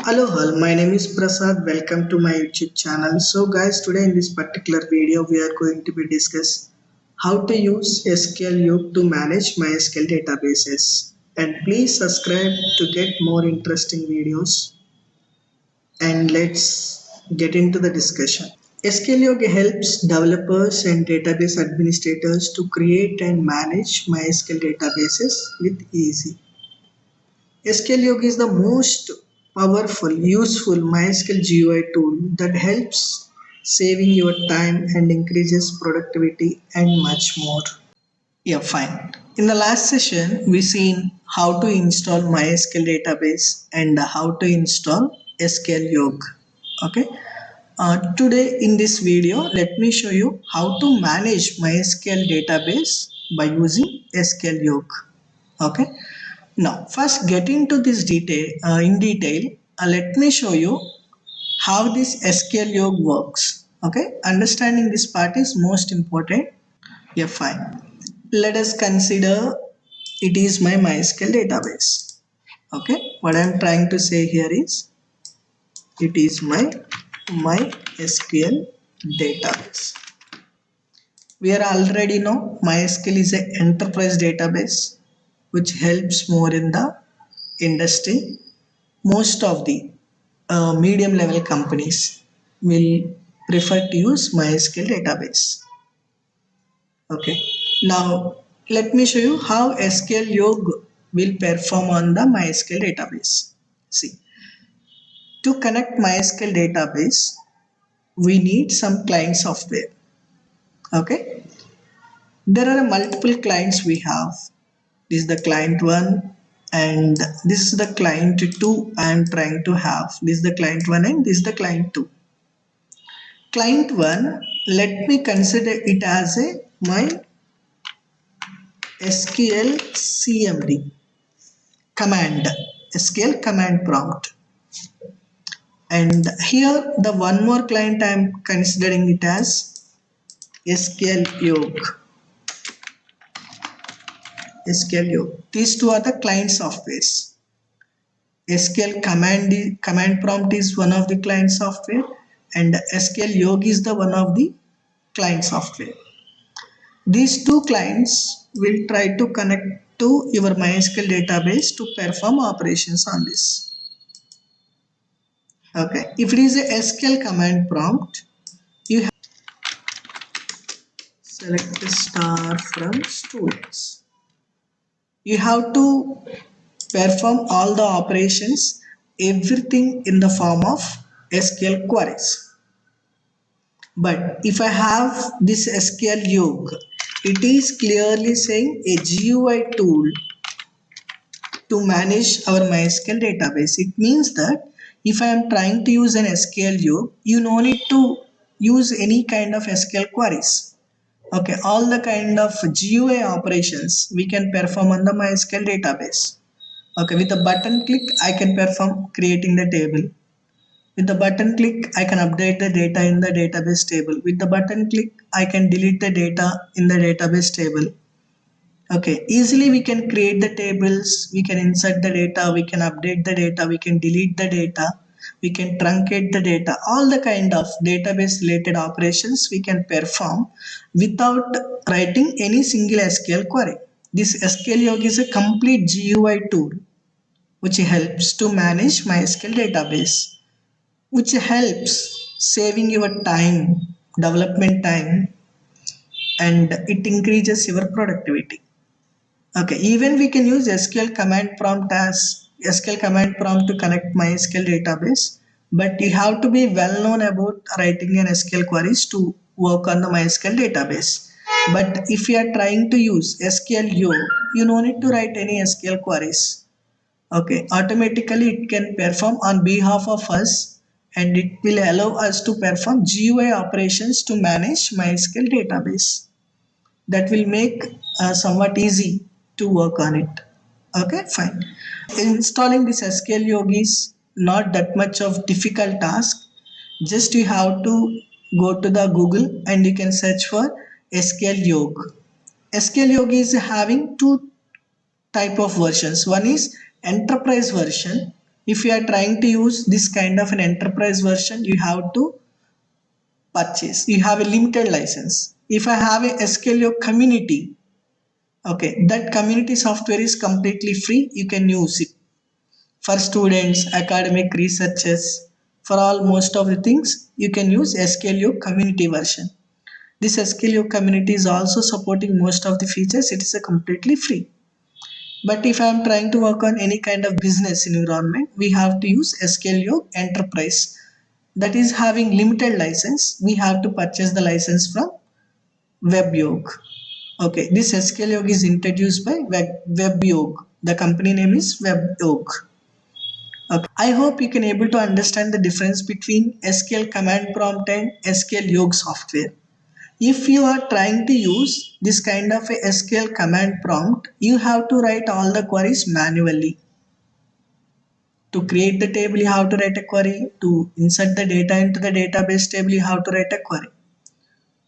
Hello all, my name is Prasad. Welcome to my YouTube channel. So guys, today in this particular video we are going to be discuss how to use SQL to manage MySQL databases. And please subscribe to get more interesting videos. And let's get into the discussion. SQL helps developers and database administrators to create and manage MySQL databases with ease. SQL is the most powerful, useful MySQL GUI tool that helps saving your time and increases productivity and much more. Yeah, fine. In the last session, we seen how to install MySQL database and how to install SQL Yog. Okay. Today in this video, let me show you how to manage MySQL database by using SQL Yog. Okay. Now, first get into this detail. Let me show you how this SQL Yog works. Okay, understanding this part is most important. Yeah, fine. Let us consider it is my MySQL database. Okay, what I am trying to say here is it is my MySQL database. We are already know MySQL is an enterprise database which helps more in the industry. Most of the medium level companies will prefer to use MySQL database. Okay, now let me show you how SQL Yog will perform on the MySQL database. See, to connect MySQL database, we need some client software. Okay, there are multiple clients we have. This is the client 1 and this is the client 2 I am trying to have. This is the client 1 and this is the client 2. Client 1, let me consider it as my SQL CMD command, SQL command prompt. And here the one more client I am considering it as SQL Yog. SQL Yog. These two are the client softwares. SQL command prompt is one of the client software and SQL Yog is the one of the client software. These two clients will try to connect to your MySQL database to perform operations on this. Okay, if it is a SQL command prompt, you have select the star from students. You have to perform all the operations, everything in the form of SQL queries. But if I have this SQL Yog, it is clearly saying a GUI tool to manage our MySQL database. It means that if I am trying to use an SQL Yog, you no need to use any kind of SQL queries. Okay, all the kind of GUI operations we can perform on the MySQL database. Okay, with a button click, I can perform creating the table. With the button click, I can update the data in the database table. With the button click, I can delete the data in the database table. Okay, easily we can create the tables, we can insert the data, we can update the data, we can delete the data, we can truncate the data. All the kind of database related operations we can perform without writing any single SQL query. This SQL Yog is a complete GUI tool which helps to manage MySQL database, which helps saving your time, development time, and it increases your productivity. Okay, even we can use SQL command prompt to connect MySQL database, but you have to be well known about writing an SQL queries to work on the MySQL database. But if you are trying to use SQL you no need to write any SQL queries. Okay, automatically it can perform on behalf of us and it will allow us to perform GUI operations to manage MySQL database. That will make somewhat easy to work on it. Okay, fine. Installing this SQL Yog is not that much of difficult task. Just you have to go to the Google and you can search for SQL Yog. SQL Yog is having two type of versions. One is enterprise version, If you are trying to use this kind of an enterprise version, you have to purchase. You have a limited license. If I have a SQL community, okay, that community software is completely free. You can use it for students, academic researchers, for all most of the things. You can use SQL community version. This SQL community is also supporting most of the features. It is a completely free. But if I am trying to work on any kind of business environment, we have to use SQL Enterprise. That is having limited license. We have to purchase the license from WebYog. Okay, this SQL is introduced by WebYog. The company name is WebYog. Okay. I hope you can able to understand the difference between SQL command prompt and SQL Yog software. If you are trying to use this kind of a SQL command prompt, you have to write all the queries manually. To create the table, you have to write a query. To insert the data into the database table, you have to write a query.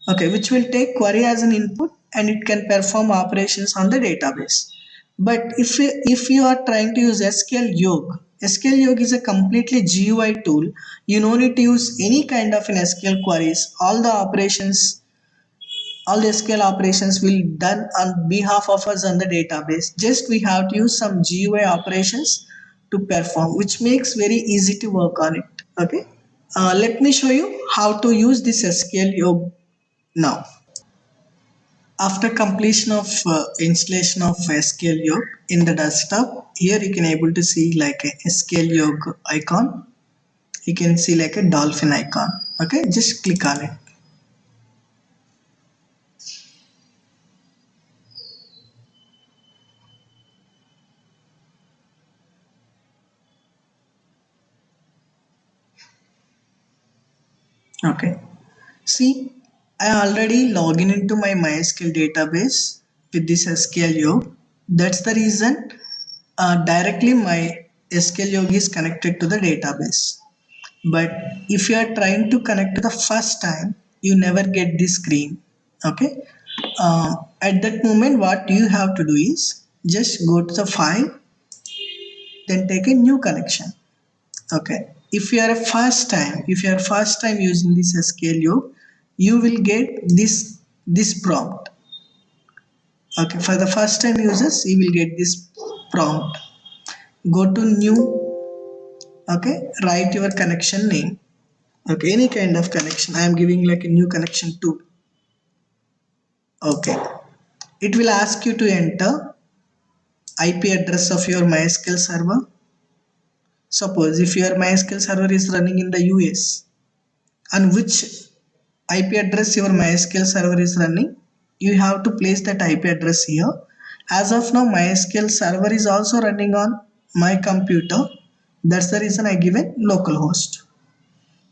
Okay, which will take query as an input and it can perform operations on the database. But if you are trying to use SQL Yog is a completely GUI tool. You no need to use any kind of an SQL queries. All the SQL operations will done on behalf of us on the database. Just we have to use some GUI operations to perform, which makes very easy to work on it. Okay. Let me show you how to use this SQL Yog now. After completion of installation of SQL Yog in the desktop, here you can able to see like a SQL Yog icon. You can see like a dolphin icon. Okay, just click on it. Okay. See, I already login into my MySQL database with this SQL Yog. That's the reason directly my SQL Yog is connected to the database. But if you are trying to connect to the first time, you never get this screen. Okay. At that moment, what you have to do is just go to the file, then take a new connection. Okay. If you are first time using this SQL, you will get this prompt. Okay, for the first time users, you will get this prompt. Go to new. Okay, write your connection name. Okay, any kind of connection. I am giving like a new connection to. Okay, it will ask you to enter IP address of your MySQL server. Suppose if your MySQL server is running in the US, on which IP address your MySQL server is running, you have to place that IP address here. As of now, MySQL server is also running on my computer. That's the reason I give a localhost.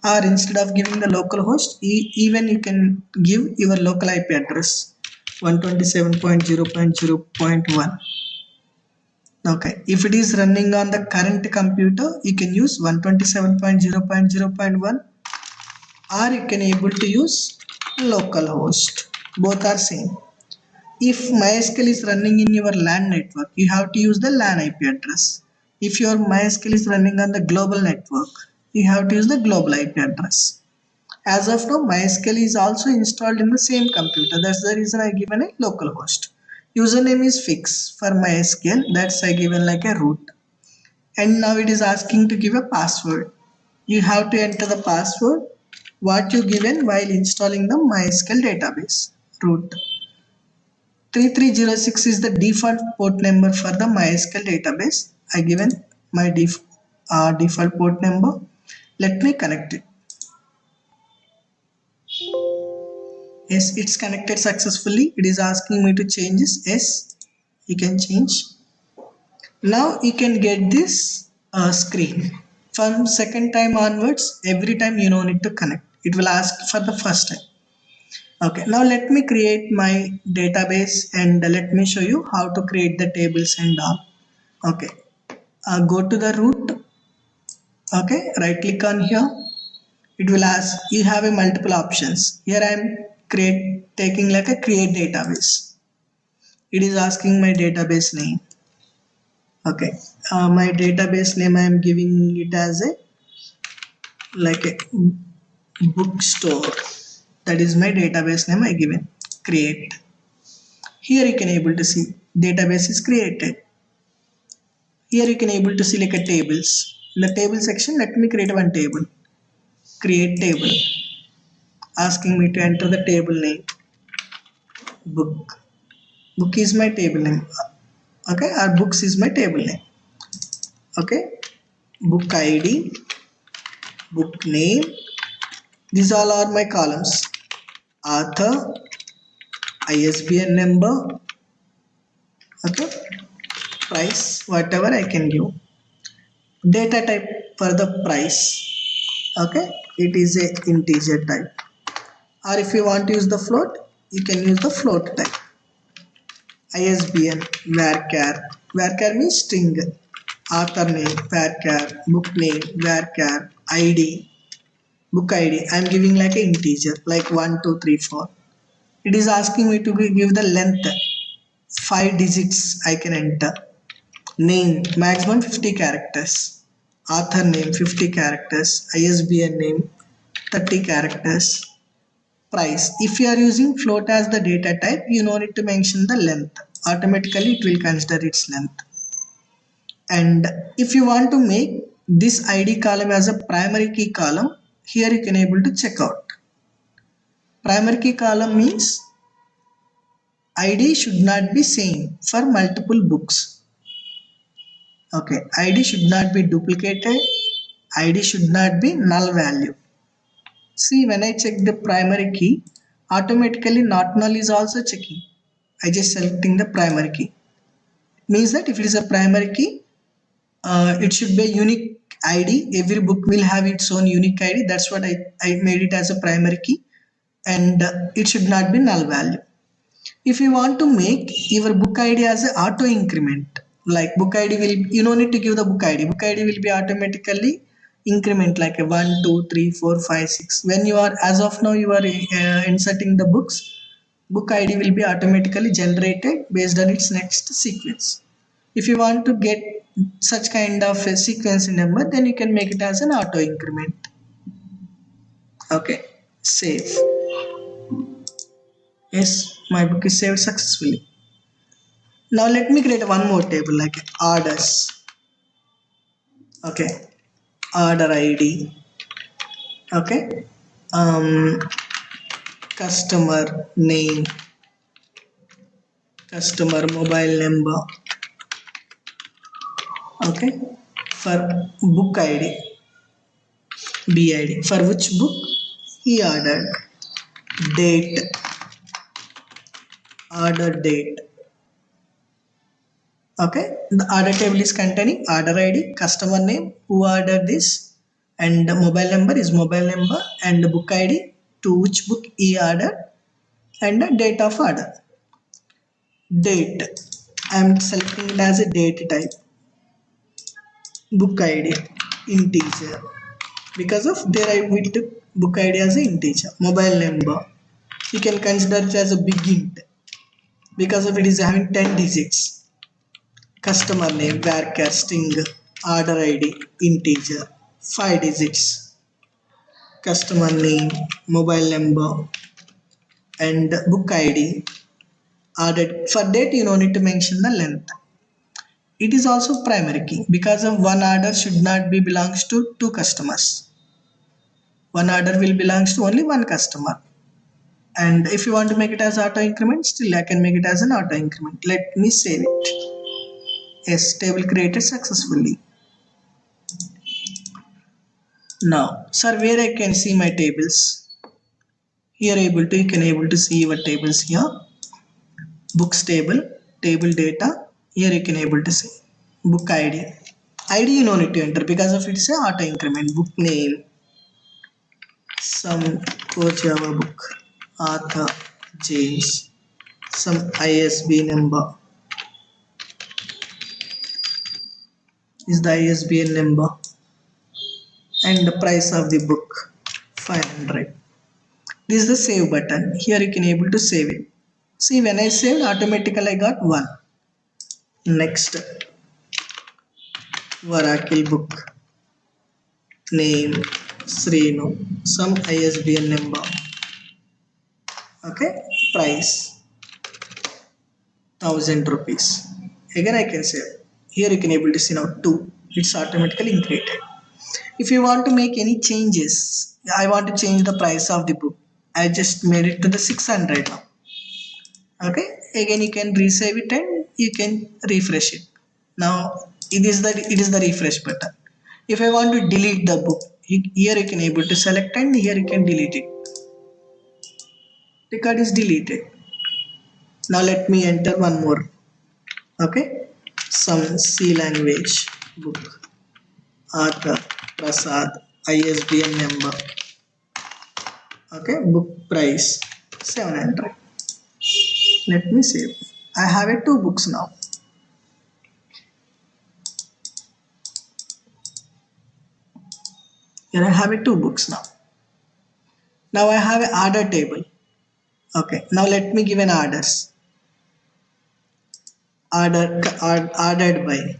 Or instead of giving the localhost, even you can give your local IP address 127.0.0.1. Okay, if it is running on the current computer, you can use 127.0.0.1, or you can able to use localhost. Both are same. If MySQL is running in your LAN network, you have to use the LAN IP address. If your MySQL is running on the global network, you have to use the global IP address. As of now, MySQL is also installed in the same computer. That's the reason I given a localhost. Username is fixed for MySQL. That's I given like a root. And now it is asking to give a password. You have to enter the password what you given while installing the MySQL database. Root 3306 is the default port number for the MySQL database. I given my default port number. Let me connect it. Yes, it's connected successfully. It is asking me to change this. Yes, you can change. Now you can get this screen. From second time onwards, every time you don't need to connect. It will ask for the first time. Okay, now let me create my database and let me show you how to create the tables and all. Okay, go to the root. Okay, right click on here. It will ask you have a multiple options. Here I am taking like a create database. It is asking my database name. Okay, my database name I am giving it as a like a bookstore. That is my database name I given. Create. Here you can able to see database is created. Here you can able to see like a tables. In the table section, let me create one table. Create table. Asking me to enter the table name. Book. Book is my table name. Okay, our books is my table name. Okay, book ID, book name. These all are my columns. Author, ISBN number. Okay, price, whatever I can give. Data type for the price. Okay, it is a integer type. Or if you want to use the float, you can use the float type. ISBN, varchar. Varchar means string. Author name, varchar. Book name, varchar. ID, book ID. I am giving like an integer, like 1, 2, 3, 4. It is asking me to give the length. 5 digits I can enter. Name, maximum 50 characters. Author name, 50 characters. ISBN name, 30 characters. Price. If you are using float as the data type, you no need to mention the length. Automatically it will consider its length. And if you want to make this ID column as a primary key column, here you can able to check out. Primary key column means ID should not be same for multiple books. Okay, ID should not be duplicated. ID should not be null value. See, when I check the primary key, automatically not null is also checking. I just selecting the primary key. Means that if it is a primary key, it should be a unique ID. Every book will have its own unique ID. That's what I made it as a primary key, and it should not be null value. If you want to make your book ID as an auto increment, like book ID will, you don't need to give the book ID. Book ID will be automatically increment like a 1, 2, 3, 4, 5, 6. When you are, as of now, you are inserting the books, book ID will be automatically generated based on its next sequence. If you want to get such kind of a sequence number, then you can make it as an auto increment. Okay, save. Yes, my book is saved successfully. Now let me create one more table like orders. Okay, order ID. Okay, customer name, customer mobile number. Okay, for book ID, BID. For which book he ordered. Date, order date. Okay, the order table is containing order ID, customer name, who ordered this, and the mobile number is mobile number, and the book ID to which book he ordered, and the date of order. Date, I am selecting it as a date type. Book ID, integer. Because of there I will took book ID as an integer. Mobile number, you can consider it as a big int because of it is having 10 digits. Customer name, varchar, string, order ID, integer, 5 digits. Customer name, mobile number, and book ID. Order. For that you don't need to mention the length. It is also primary key because of one order should not be belongs to two customers. One order will belongs to only one customer. And if you want to make it as auto increment, still I can make it as an auto increment. Let me save it. Yes, table created successfully. Now, sir, where I can see my tables? Here you can able to see your tables here. Books table, table data. Here you can able to see book ID. ID you don't need to enter because of it's a auto increment. Book name, some core Java book, author James, some ISB number. Is the ISBN number and the price of the book 500. This is the save button. Here you can able to save it. See, when I saved, automatically I got 1. Next, Varakil book. Name Srinu. Some ISBN number. Okay. Price 1000 rupees. Again I can say here you can able to see now 2. It's automatically created. If you want to make any changes, I want to change the price of the book. I just made it to the 600 now. Okay. Again you can resave it and you can refresh it. Now it is the refresh button. If I want to delete the book, here you can able to select and here you can delete it. The card is deleted. Now let me enter one more. Okay. Some C language book. Arthur Prasad. ISBN number. Okay. Book price 700. Let me save. I have it 2 books now. Here I have it 2 books now. Now I have an order table. Okay. Now let me give an orders. Ordered by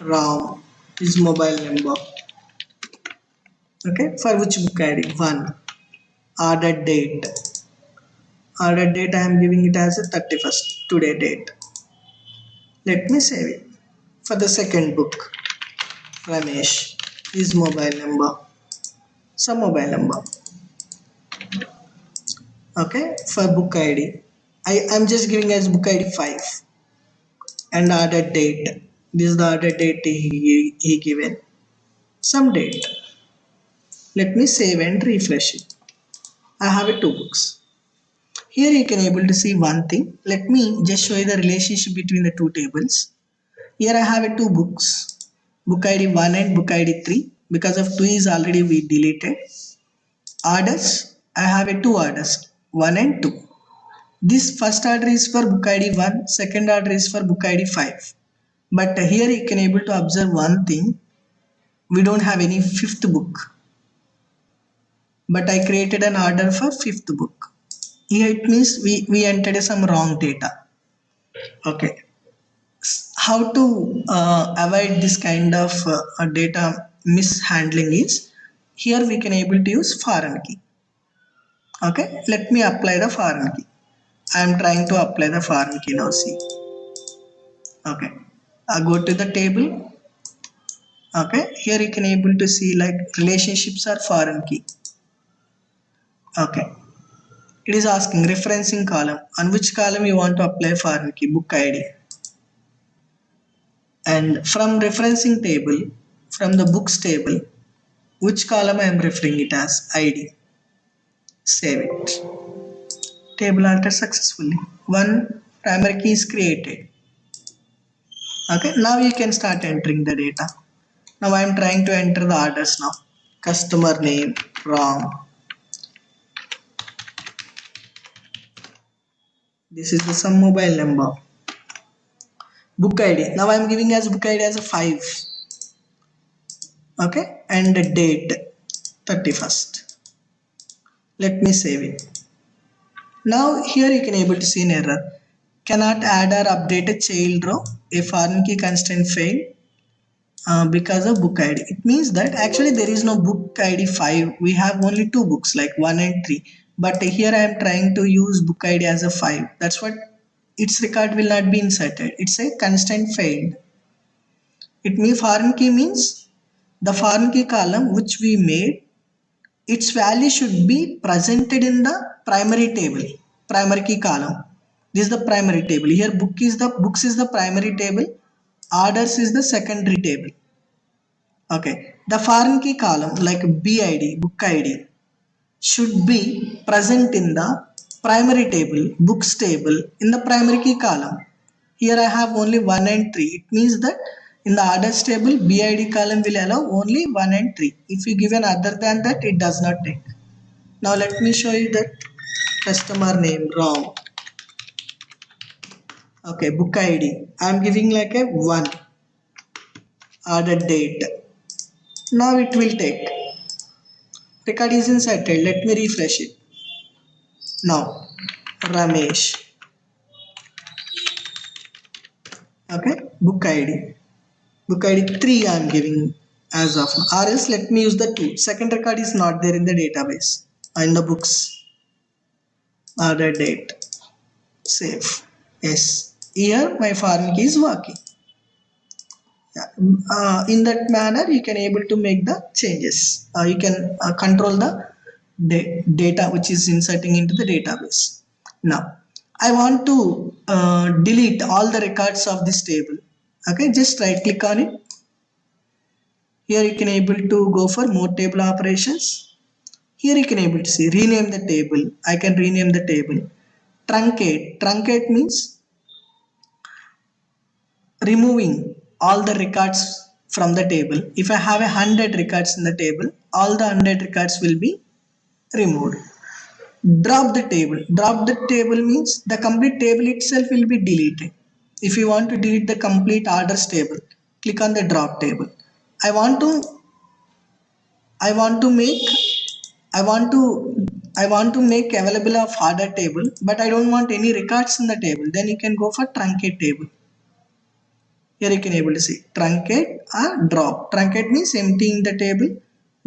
Ram. His mobile number. Okay. For which book ID? 1. Order date. Order date I am giving it as a 31st. Today date. Let me save it. For the second book. Ramesh. His mobile number. Some mobile number. Okay. For book ID. I am just giving as book ID 5. And order date. This is the order date he given. Some date. Let me save and refresh it. I have it 2 books. Here you can able to see one thing. Let me just show you the relationship between the 2 tables. Here I have it 2 books. Book ID 1 and book ID 3. Because of 2 is already we deleted. Orders. I have it 2 orders. 1 and 2. This first order is for book ID 1. Second order is for book ID 5. But here you can able to observe one thing. We don't have any 5th book. But I created an order for 5th book. Here it means we entered some wrong data. Okay. How to avoid this kind of data mishandling is, here we can able to use foreign key. Okay. Let me apply the foreign key. I am trying to apply the foreign key now. See. Okay. I go to the table. Okay. Here you can able to see like relationships are foreign key. Okay. It is asking referencing column. On which column you want to apply foreign key? Book ID. And from referencing table, from the books table, which column I am referring it as? ID. Save it. Table altered successfully. One primary key is created. Okay. Now you can start entering the data. Now I am trying to enter the orders now. Customer name wrong. This is the some mobile number. Book ID. Now I am giving as book ID as a 5. Okay. And the date 31st. Let me save it. Now here you can able to see an error. Cannot add or update a child row. A foreign key constraint failed because of book ID. It means that actually there is no book ID 5. We have only 2 books like 1 and 3. But here I am trying to use book ID as a 5. That's what its record will not be inserted. It's a constraint failed. It means foreign key means the foreign key column which we made, its value should be presented in the primary table, primary key column. This is the primary table. Here books is the primary table, orders is the secondary table. Okay. The foreign key column like BID, book ID, should be present in the primary table, books table in the primary key column. Here I have only 1 and 3. It means that in the orders table, BID column will allow only 1 and 3. If you give an other than that, it does not take. Now let me show you that customer name wrong. Okay, book ID. I am giving like a 1. Order date. Now it will take. Record is inserted. Let me refresh it. Now, Ramesh. Okay, book ID. Book ID 3 I am giving as of now, or else let me use the 2. Second record is not there in the database, in the books. Order date. Save. Yes. Here my foreign key is working. Yeah. In that manner you can able to make the changes. You can control the data which is inserting into the database. Now I want to delete all the records of this table. Okay, just right click on it. Here you can able to go for more table operations. Here you can able to see rename the table. I can rename the table. Truncate. Truncate means removing all the records from the table. If I have 100 records in the table, all the 100 records will be removed. Drop the table. Drop the table means the complete table itself will be deleted. If you want to delete the complete orders table, click on the drop table. I want to I want to make I want to I want to make available of order table, but I don't want any records in the table. Then you can go for truncate table. Here you can able to see truncate or drop. Truncate means emptying the table.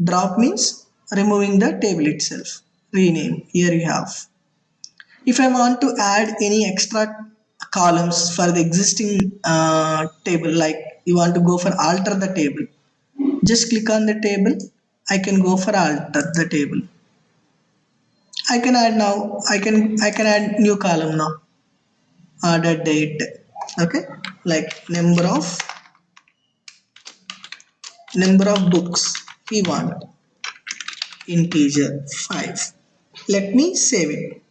Drop means removing the table itself. Rename. Here you have. If I want to add any extra columns for the existing table, like you want to go for alter the table, just click on the table. I can go for alter the table. I can add now. I can add new column now. Order date. Okay, like number of books we want, integer 5. Let me save it.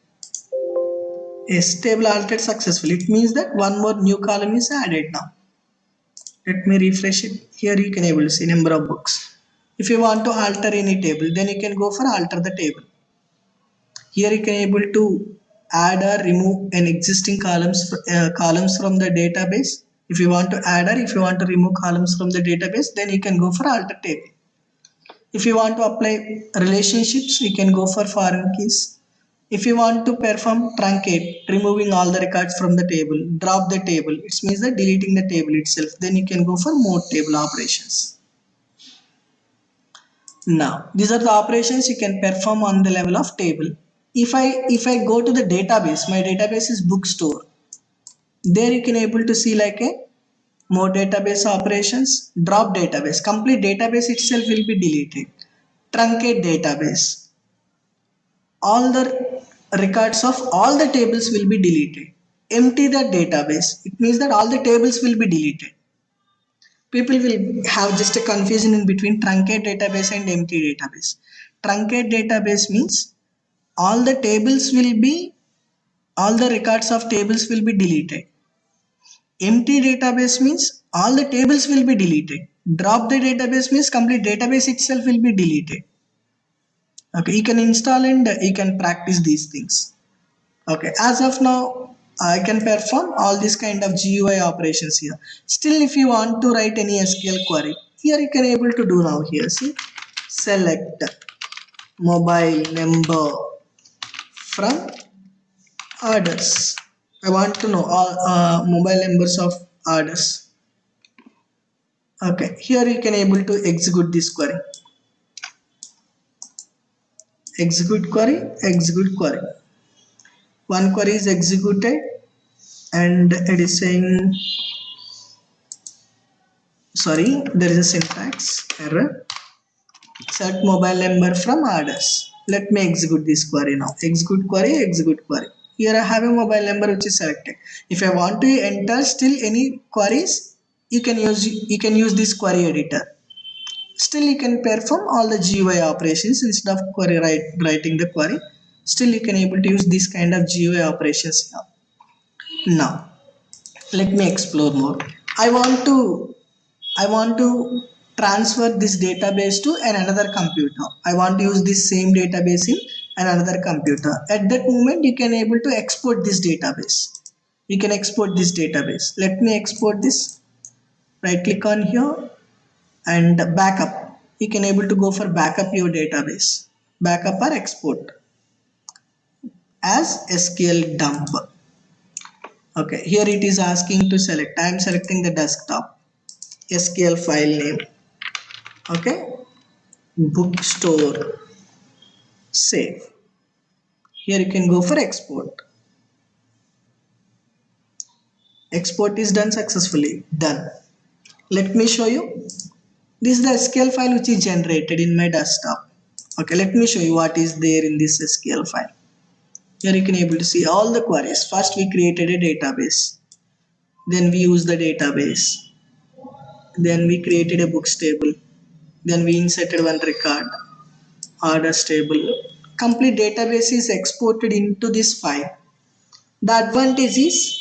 Yes, table altered successfully. It means that one more new column is added now. Let me refresh it. Here you can able to see number of books. If you want to alter any table, then you can go for alter the table. Here you can able to add or remove an existing columns from the database. If you want to add or if you want to remove columns from the database, then you can go for alter table. If you want to apply relationships, you can go for foreign keys. If you want to perform truncate, removing all the records from the table, drop the table, it means that deleting the table itself, then you can go for more table operations. Now, these are the operations you can perform on the level of table. If I go to the database, my database is bookstore. There you can able to see like a more database operations, drop database, complete database itself will be deleted. Truncate database, all the records of all the tables will be deleted. Empty the database, it means that all the tables will be deleted. People will have just a confusion in between truncate database and empty database. Truncate database means all the tables will be all the records of tables will be deleted. Empty database means all the tables will be deleted. Drop the database means complete database itself will be deleted. Okay, you can install and you can practice these things. Okay, as of now I can perform all this kind of GUI operations here. Still, if you want to write any SQL query, here you can able to do now. Here see, select mobile number from orders. I want to know all mobile numbers of orders. Okay, here you can able to execute this query. Execute query, execute query. One query is executed and it is saying, sorry, there is a syntax error. Select mobile number from orders. Let me execute this query now. Execute query, execute query. Here I have a mobile number which is selected. If I want to enter still any queries, you can use this query editor. Still you can perform all the GUI operations instead of writing the query. Still you can able to use this kind of GUI operations now. Now let me explore more. I want to transfer this database to another computer. I want to use this same database in another computer. At that moment you can able to export this database. You can export this database. Let me export this. Right click on here and backup. You can able to go for backup your database. Backup or export as SQL dump. Okay, here it is asking to select. I am selecting the desktop. SQL file name. Okay, bookstore, save. Here you can go for export. Export is done successfully. Done. Let me show you. This is the SQL file which is generated in my desktop. Okay, let me show you what is there in this SQL file. Here you can able to see all the queries. First we created a database. Then we use the database. Then we created a books table. Then we inserted one record, orders table. Complete database is exported into this file. The advantage is,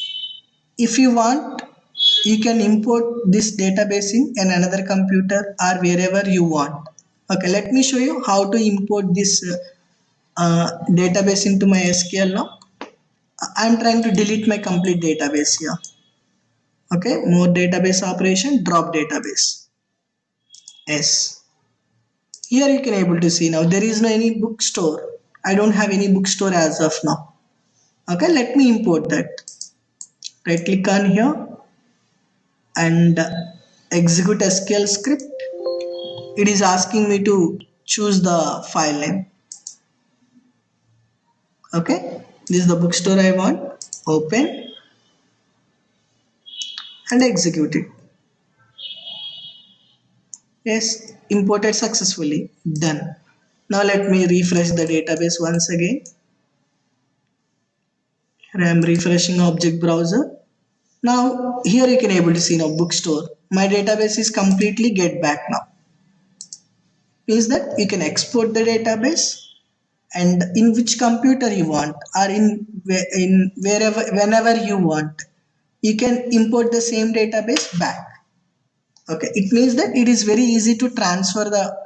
if you want, you can import this database in another computer or wherever you want. Okay, let me show you how to import this database into my SQL now. I'm trying to delete my complete database here. Okay, more database operation, drop database. Yes. Here you can able to see now there is no any bookstore. I don't have any bookstore as of now. Okay, let me import that. Right click on here and execute SQL script. It is asking me to choose the file name. Okay, this is the bookstore I want. Open and execute it. Yes, imported successfully. Done. Now let me refresh the database once again. Here I am refreshing object browser. Now here you can able to see now bookstore. My database is completely get back now. Means that you can export the database and in which computer you want or in wherever whenever you want, you can import the same database back. Okay, it means that it is very easy to transfer the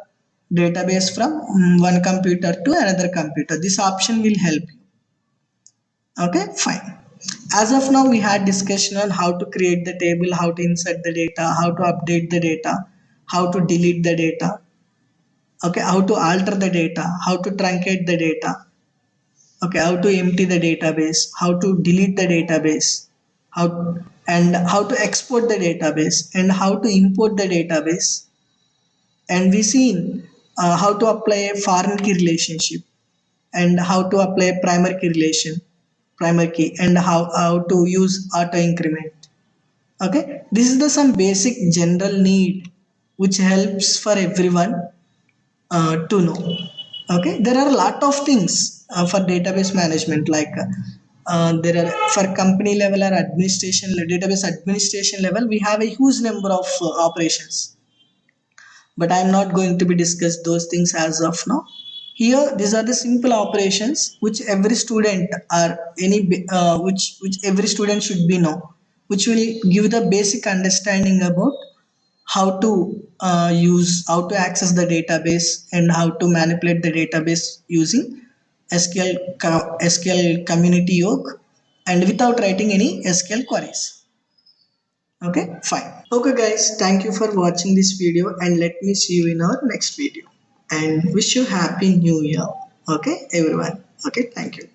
database from one computer to another computer. This option will help you. Okay, fine. As of now we had discussion on how to create the table, how to insert the data, how to update the data, how to delete the data. Okay, how to alter the data, how to truncate the data. Okay, how to empty the database, how to delete the database, how to export the database and how to import the database. And we seen how to apply a foreign key relationship and how to apply a primary key and how to use auto increment. Okay, this is the some basic general need which helps for everyone to know. Okay, there are a lot of things for database management, like there are for company level or database administration level, we have a huge number of operations, but I'm not going to be discuss those things as of now. Here these are the simple operations which every student or which every student should be know, which will give the basic understanding about how to how to access the database and how to manipulate the database using SQL community yoke and without writing any SQL queries. Okay, fine. Okay guys, thank you for watching this video and let me see you in our next video and wish you happy new year. Okay everyone. Okay, thank you.